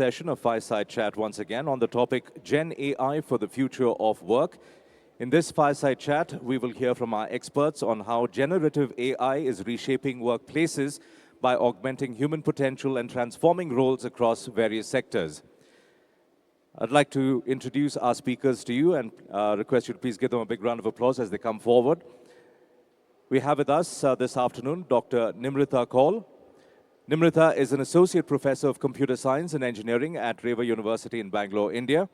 session of Fireside Chat once again on the topic Gen AI for the future of work. In this Fireside Chat, we will hear from our experts on how generative AI is reshaping workplaces by augmenting human potential and transforming roles across various sectors. I'd like to introduce our speakers to you and request you to please give them a big round of applause as they come forward. We have with us this afternoon Dr. Nimrita Kaul. Nimrita is an Associate Professor of Computer Science and Engineering at Reva University in Bangalore, India.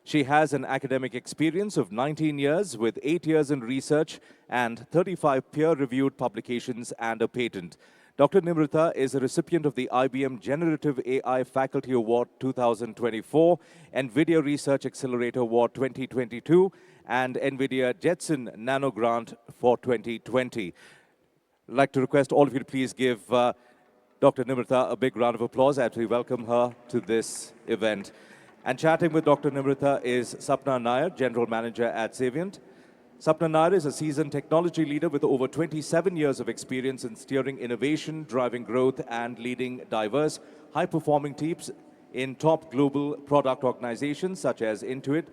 She has an academic experience of 19 years with 8 years in research and 35 peer-reviewed publications and a patent. Dr. Nimrita is a recipient of the IBM Generative AI Faculty Award 2024, NVIDIA Research Accelerator Award 2022, and NVIDIA Jetson Nano Grant for 2020. I'd like to request all of you to please give Dr. Nimrita a big round of applause as we welcome her to this event. And chatting with Dr. Nimrita is Sapna Nair, General Manager at Savient. Sapna Nair is a seasoned technology leader with over 27 years of experience in steering innovation, driving growth, and leading diverse, high-performing teams in top global product organizations such as Intuit,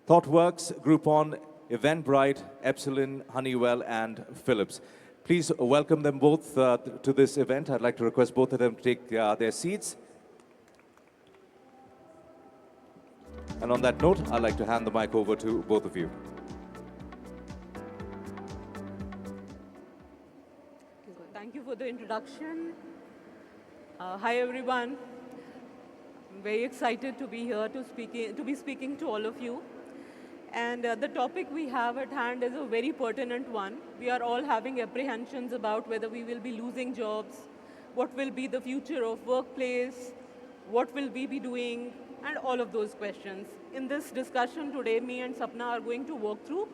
ThoughtWorks, Groupon, Eventbrite, Epsilon, Honeywell, and Philips. Please welcome them both to this event. I'd like to request both of them to take their seats. And on that note, I'd like to hand the mic over to both of you. Thank you for the introduction. Hi, everyone. I'm very excited to be here to be speaking to all of you. And the topic we have at hand is a very pertinent one. We are all having apprehensions about whether we will be losing jobs, what will be the future of workplace, what will we be doing, and all of those questions. In this discussion today, me and Sapna are going to walk through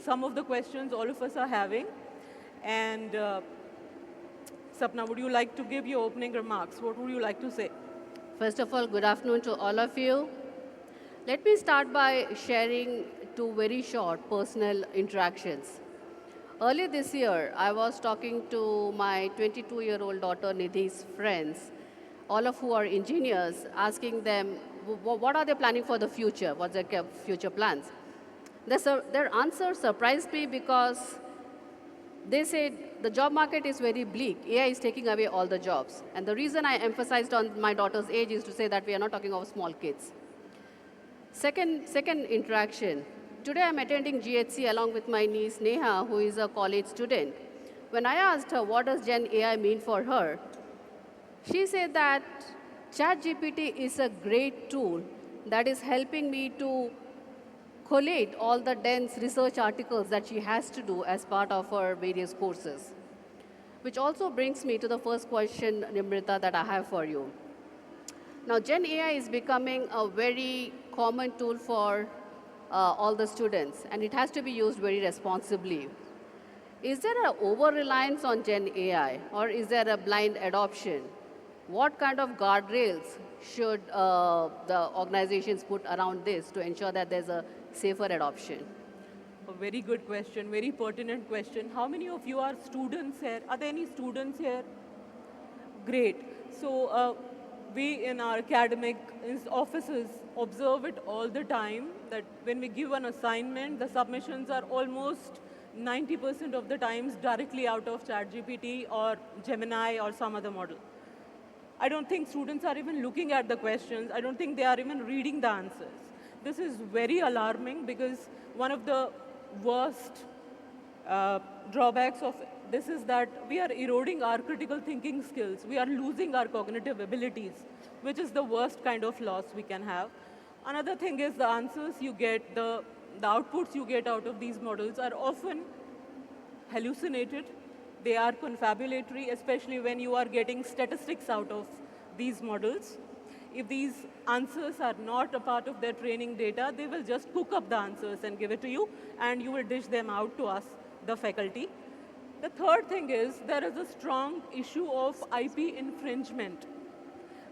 some of the questions all of us are having. And Sapna, would you like to give your opening remarks? What would you like to say? First of all, good afternoon to all of you. Let me start by sharing two very short personal interactions. Earlier this year, I was talking to my 22-year-old daughter Nidhi's friends, all of who are engineers, asking them what are they planning for the future, what's their future plans. Their answer surprised me because they said the job market is very bleak. AI is taking away all the jobs. And the reason I emphasized on my daughter's age is to say that we are not talking of small kids. Second interaction. Today I'm attending GHC along with my niece Neha, who is a college student. When I asked her what does Gen AI mean for her, she said that ChatGPT is a great tool that is helping me to collate all the dense research articles that she has to do as part of her various courses. Which also brings me to the first question, Nimrita, that I have for you. Now, Gen AI is becoming a very common tool for all the students, and it has to be used very responsibly. Is there an over-reliance on Gen AI, or is there a blind adoption? What kind of guardrails should the organizations put around this to ensure that there's a safer adoption? A very good question, very pertinent question. How many of you are students here? Are there any students here? Great. So we in our academic offices observe it all the time that when we give an assignment, the submissions are almost 90% of the times directly out of ChatGPT or Gemini or some other model. I don't think students are even looking at the questions. I don't think they are even reading the answers. This is very alarming because one of the worst drawbacks of this is that we are eroding our critical thinking skills. We are losing our cognitive abilities, which is the worst kind of loss we can have. Another thing is the answers you get, the outputs you get out of these models are often hallucinated. They are confabulatory, especially when you are getting statistics out of these models. If these answers are not a part of their training data, they will just cook up the answers and give it to you, and you will dish them out to us, the faculty. The third thing is there is a strong issue of IP infringement.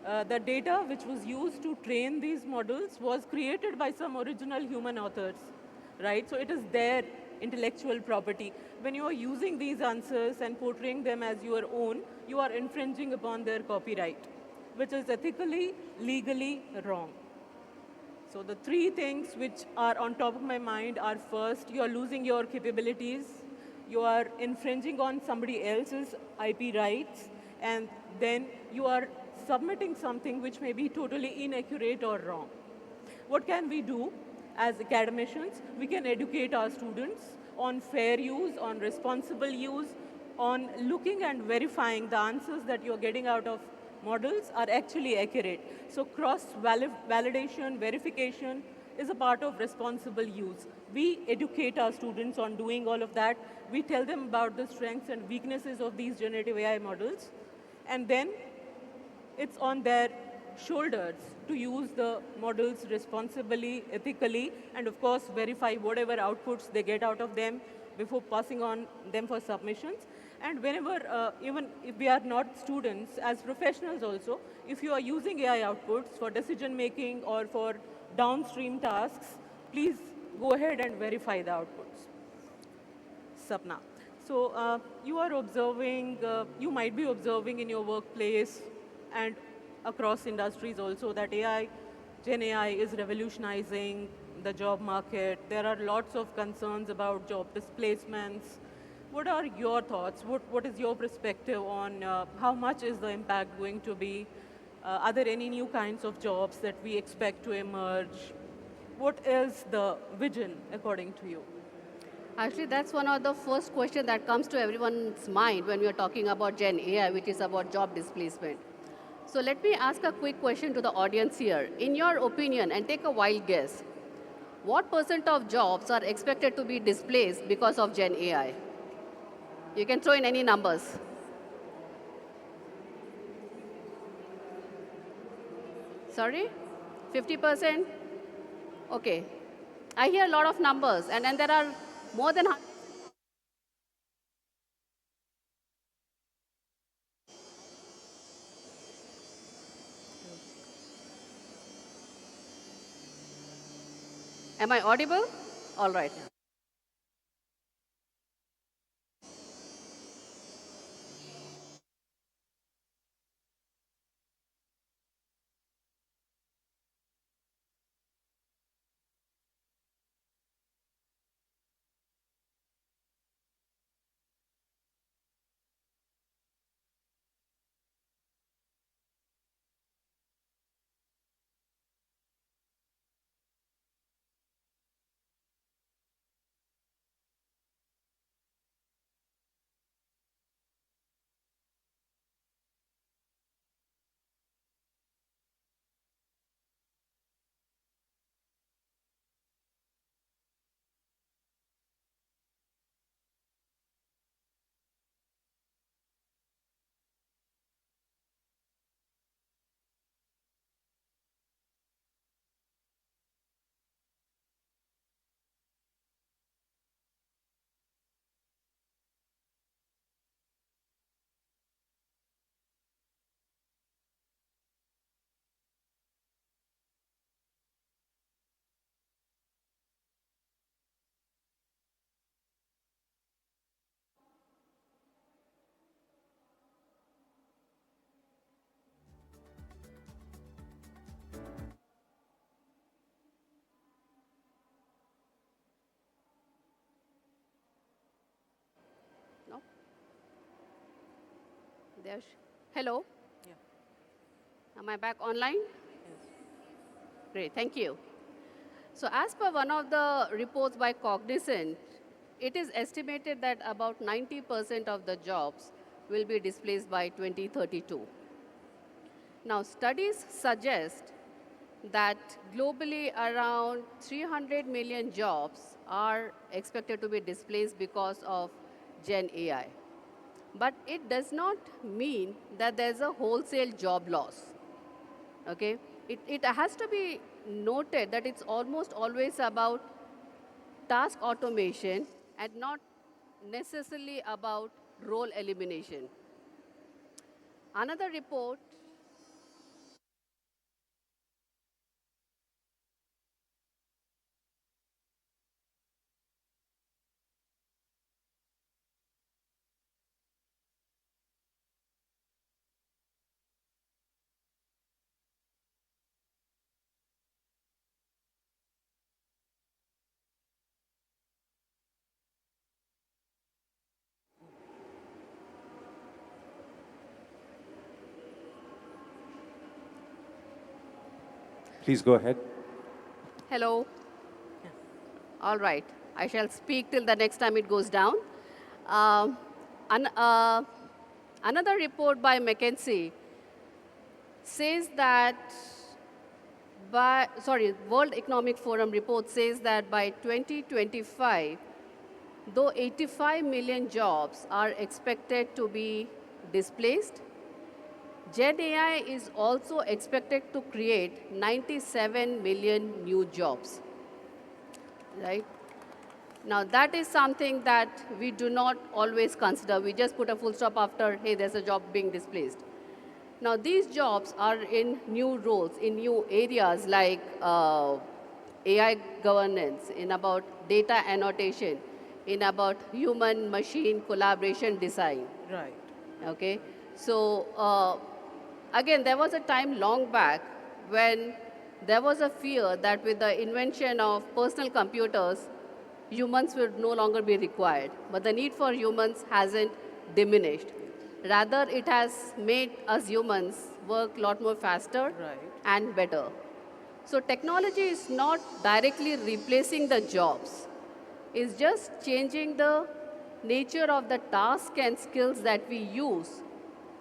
The data which was used to train these models was created by some original human authors, right? So it is their intellectual property. When you are using these answers and portraying them as your own, you are infringing upon their copyright. which is ethically, legally wrong. So the three things which are on top of my mind are: first, you are losing your capabilities, you are infringing on somebody else's IP rights, and then you are submitting something which may be totally inaccurate or wrong. What can we do as academicians? We can educate our students on fair use, on responsible use, on looking and verifying the answers that you're getting out of models are actually accurate. So cross-validation, verification is a part of responsible use. We educate our students on doing all of that. We tell them about the strengths and weaknesses of these generative AI models. And then it's on their shoulders to use the models responsibly, ethically, and of course verify whatever outputs they get out of them before passing on them for submissions. And whenever, even if we are not students, as professionals also, if you are using AI outputs for decision making or for downstream tasks, please go ahead and verify the outputs. Sapna. So you are observing, you might be observing in your workplace and across industries also that AI, Gen AI is revolutionizing the job market. There are lots of concerns about job displacements. What are your thoughts? What is your perspective on how much is the impact going to be? Are there any new kinds of jobs that we expect to emerge? What is the vision according to you? Actually, that's one of the first questions that comes to everyone's mind when we are talking about Gen AI, which is about job displacement. So let me ask a quick question to the audience here. In your opinion, and take a wild guess, what percent of jobs are expected to be displaced because of Gen AI? You can throw in any numbers. Sorry? 50%? Okay. I hear a lot of numbers, and then there are more than. Am I audible? All right. No? There's. Hello? Yeah. Am I back online? Yes. Great, thank you. So as per one of the reports by Cognizant, it is estimated that about 90% of the jobs will be displaced by 2032. Now, studies suggest that globally around 300 million jobs are expected to be displaced because of Gen AI. But it does not mean that there's a wholesale job loss. Okay? It has to be noted that it's almost always about task automation and not necessarily about role elimination. Another report. Please go ahead. Hello. All right. I shall speak till the next time it goes down. Um, an, uh, Another report by McKinsey says that World Economic Forum report says that by 2025, though 85 million jobs are expected to be displaced, Gen AI is also expected to create 97 million new jobs, right? Now, that is something that we do not always consider. We just put a full stop after, hey, there's a job being displaced. Now, these jobs are in new roles, in new areas like AI governance, in about data annotation, in about human-machine collaboration design. Right. Okay, so again, there was a time long back when there was a fear that with the invention of personal computers, humans would no longer be required. But the need for humans hasn't diminished. Rather, it has made us humans work a lot more faster Right. and better. So technology is not directly replacing the jobs. It's just changing the nature of the task and skills that we use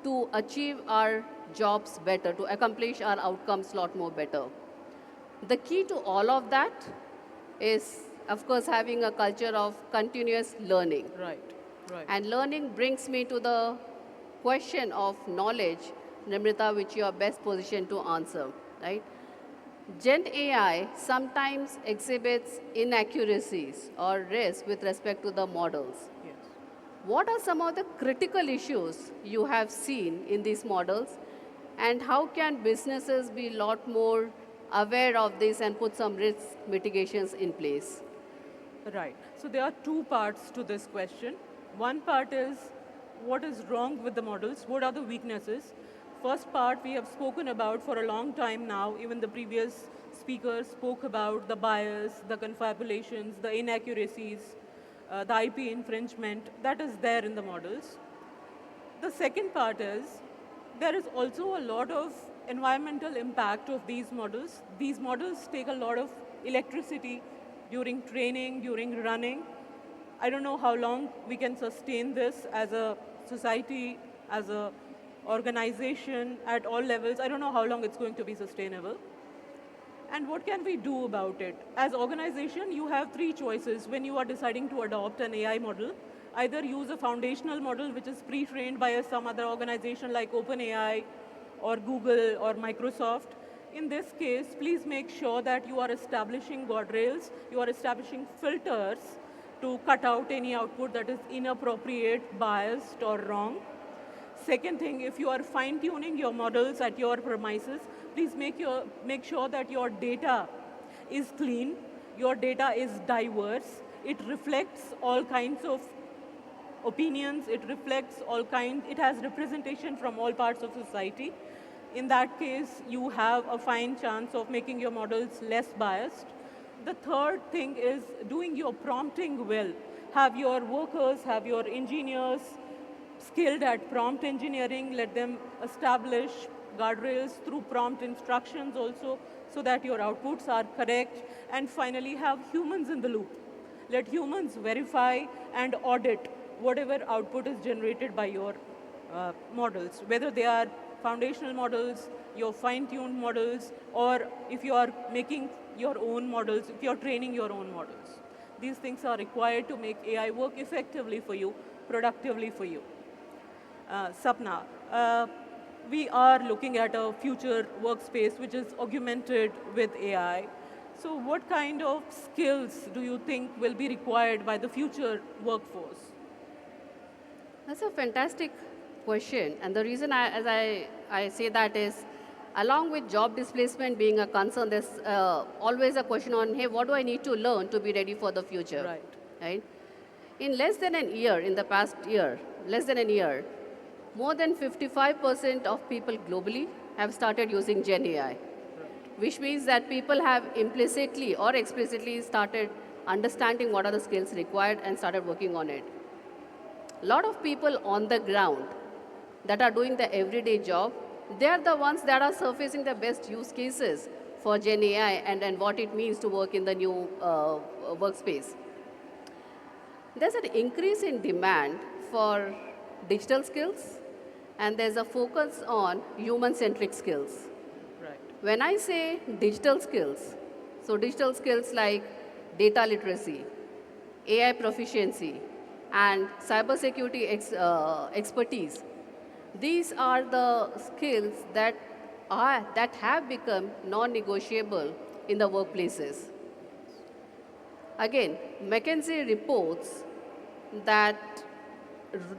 to achieve our jobs better, to accomplish our outcomes a lot more better. The key to all of that is, of course, having a culture of continuous learning. Right. Right. And learning brings me to the question of knowledge, Nimrita, which you are best positioned to answer, right? Gen AI sometimes exhibits inaccuracies or risks with respect to the models. Yes. What are some of the critical issues you have seen in these models, and how can businesses be a lot more aware of this and put some risk mitigations in place? Right. So there are two parts to this question. One part is what is wrong with the models? What are the weaknesses? First part we have spoken about for a long time now. Even the previous speakers spoke about the bias, the confabulations, the inaccuracies, the IP infringement. That is there in the models. The second part is there is also a lot of environmental impact of these models. These models take a lot of electricity during training, during running. I don't know how long we can sustain this as a society, as a organization at all levels. I don't know how long it's going to be sustainable. And what can we do about it? As organization, you have three choices when you are deciding to adopt an AI model. Either use a foundational model which is pre-trained by some other organization like OpenAI or Google or Microsoft. In this case, please make sure that you are establishing guardrails, you are establishing filters to cut out any output that is inappropriate, biased, or wrong. Second thing, if you are fine-tuning your models at your premises, please make sure that your data is clean, your data is diverse, it reflects all kinds of opinions, it has representation from all parts of society. In that case, you have a fine chance of making your models less biased. The third thing is doing your prompting well. Have your workers, have your engineers skilled at prompt engineering, let them establish guardrails through prompt instructions also so that your outputs are correct. And finally, have humans in the loop. Let humans verify and audit whatever output is generated by your models, whether they are foundational models, your fine-tuned models, or if you are making your own models, if you're training your own models. These things are required to make AI work effectively for you, productively for you. Sapna, we are looking at a future workspace which is augmented with AI. So what kind of skills do you think will be required by the future workforce? That's a fantastic question. And the reason I say that is, along with job displacement being a concern, there's always a question on, hey, what do I need to learn to be ready for the future? Right. Right? In less than a year, in the past year, less than a year, more than 55% of people globally have started using Gen AI, which means that people have implicitly or explicitly started understanding what are the skills required and started working on it. A lot of people on the ground that are doing the everyday job they are the ones that are surfacing the best use cases for Gen AI and what it means to work in the new workspace. There's an increase in demand for digital skills, and there's a focus on human-centric skills. Right. When I say digital skills, so digital skills like data literacy, AI proficiency, and cybersecurity expertise, these are the skills that have become non-negotiable in the workplaces. Again, McKinsey reports that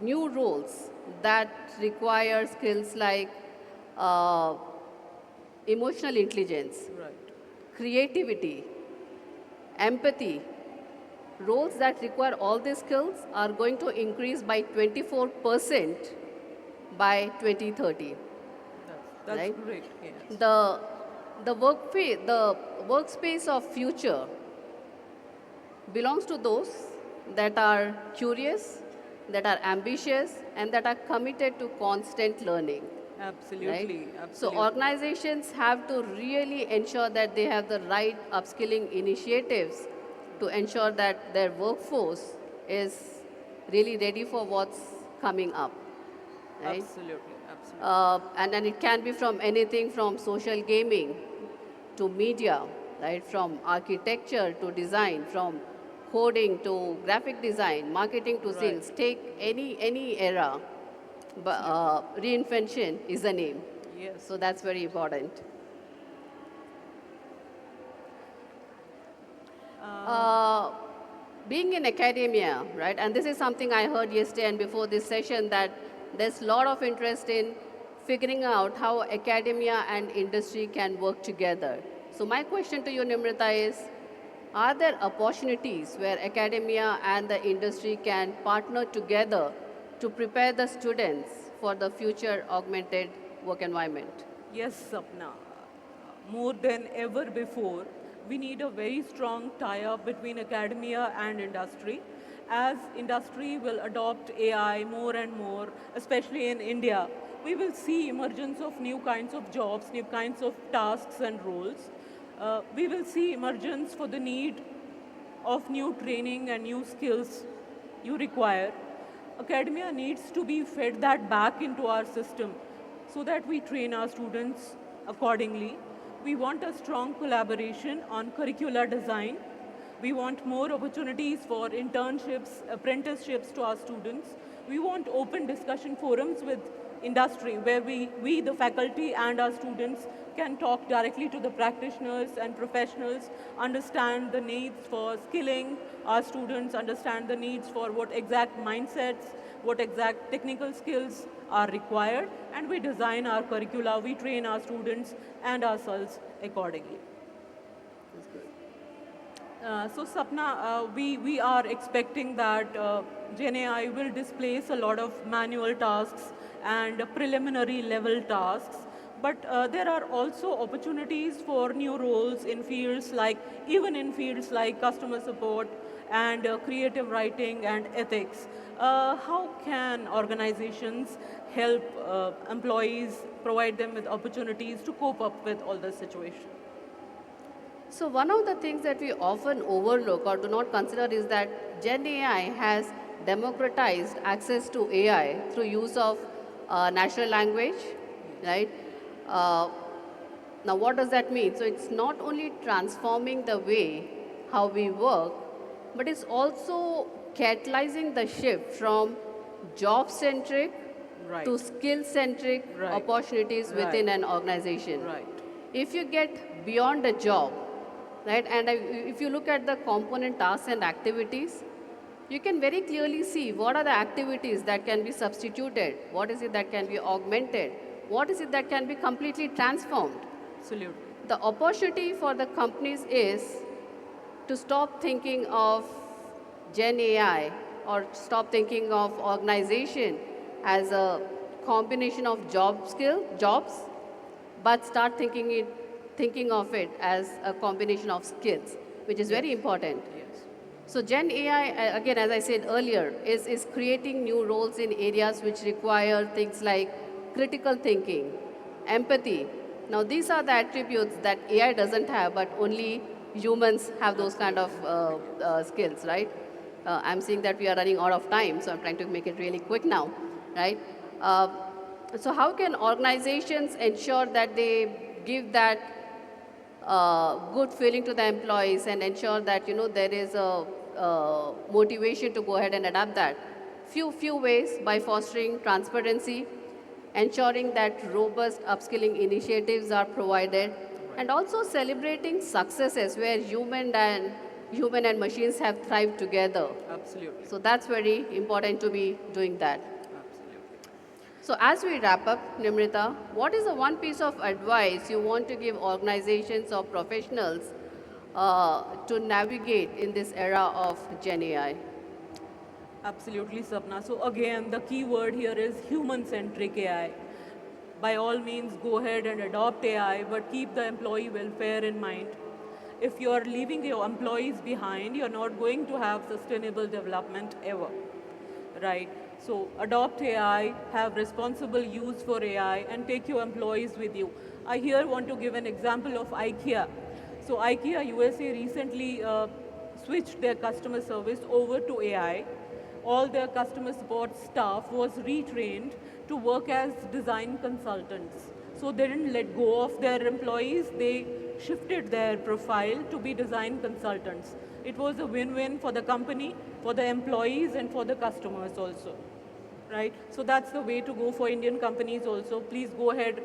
new roles that require skills like uh, emotional intelligence, Right. creativity, empathy, roles that require all these skills are going to increase by 24% by 2030. That's Right? great. Yes. The workspace of future belongs to those that are curious, that are ambitious, and that are committed to constant learning. Absolutely. Right? So Absolutely. organizations have to really ensure that they have the right upskilling initiatives to ensure that their workforce is really ready for what's coming up. Right? Absolutely. Absolutely. And it can be from anything from social gaming to media, right? From architecture to design, from coding to graphic design, marketing to Right. sales. Take any era, but reinvention is the name. Yes. So that's very important. Uh, Being in academia, right? And this is something I heard yesterday and before this session that there's a lot of interest in figuring out how academia and industry can work together. So my question to you, Nimrita, is: are there opportunities where academia and the industry can partner together to prepare the students for the future augmented work environment? Yes, Sapna. More than ever before, we need a very strong tie-up between academia and industry. As industry will adopt AI more and more, especially in India, we will see emergence of new kinds of jobs, new kinds of tasks and roles. We will see emergence for the need of new training and new skills you require. Academia needs to be fed that back into our system so that we train our students accordingly. We want a strong collaboration on curricular design. We want more opportunities for internships, apprenticeships to our students. We want open discussion forums with industry where we, the faculty and our students, can talk directly to the practitioners and professionals, understand the needs for skilling our students, understand the needs for what exact mindsets, what exact technical skills are required, and we design our curricula, we train our students and ourselves accordingly. So Sapna, we are expecting that Gen AI will displace a lot of manual tasks and preliminary level tasks, but there are also opportunities for new roles in fields like, even in fields like customer support and creative writing and ethics. How can organizations help employees, provide them with opportunities to cope up with all this situation? So one of the things that we often overlook or do not consider is that Gen AI has democratized access to AI through use of natural language, right? Uh, Now what does that mean? So it's not only transforming the way how we work, but it's also catalyzing the shift from job-centric Right. to skill-centric Right. opportunities within Right. an organization. Right. If you get beyond a job, right, and if you look at the component tasks and activities, you can very clearly see what are the activities that can be substituted, what is it that can be augmented, what is it that can be completely transformed. Absolutely. The opportunity for the companies is to stop thinking of Gen AI or stop thinking of organization as a combination of jobs, but start thinking of it as a combination of skills, which is very important. Yes. So Gen AI, again, as I said earlier, is creating new roles in areas which require things like critical thinking, empathy. Now, these are the attributes that AI doesn't have, but only humans have those kind of skills, right? I'm seeing that we are running out of time, so I'm trying to make it really quick now, right? Uh, so how can organizations ensure that they give that good feeling to the employees and ensure that there is a motivation to go ahead and adapt that? Few ways: by fostering transparency, ensuring that robust upskilling initiatives are provided, and also celebrating successes where human and machines have thrived together. Absolutely. So that's very important to be doing that. Absolutely. So as we wrap up, Nimrita, what is the one piece of advice you want to give organizations or professionals to navigate in this era of Gen AI? Absolutely, Sapna. So again, the key word here is human-centric AI. By all means, go ahead and adopt AI, but keep the employee welfare in mind. If you're leaving your employees behind, you're not going to have sustainable development ever, right? So adopt AI, have responsible use for AI, and take your employees with you. I here want to give an example of IKEA. So IKEA USA recently switched their customer service over to AI. All their customer support staff was retrained to work as design consultants. So they didn't let go of their employees, they shifted their profile to be design consultants. It was a win-win for the company, for the employees, and for the customers also, right? So that's the way to go for Indian companies also. Please go ahead.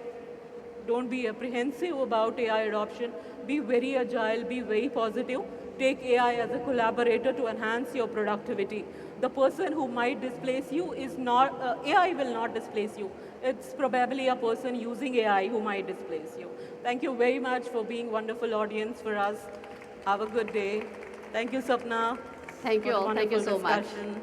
Don't be apprehensive about AI adoption. Be very agile, be very positive. Take AI as a collaborator to enhance your productivity. The person who might displace you is not, AI will not displace you. It's probably a person using AI who might displace you. Thank you very much for being wonderful audience for us. Have a good day. Thank you, Sapna. Thank you for the all. Thank you wonderful so much. discussion.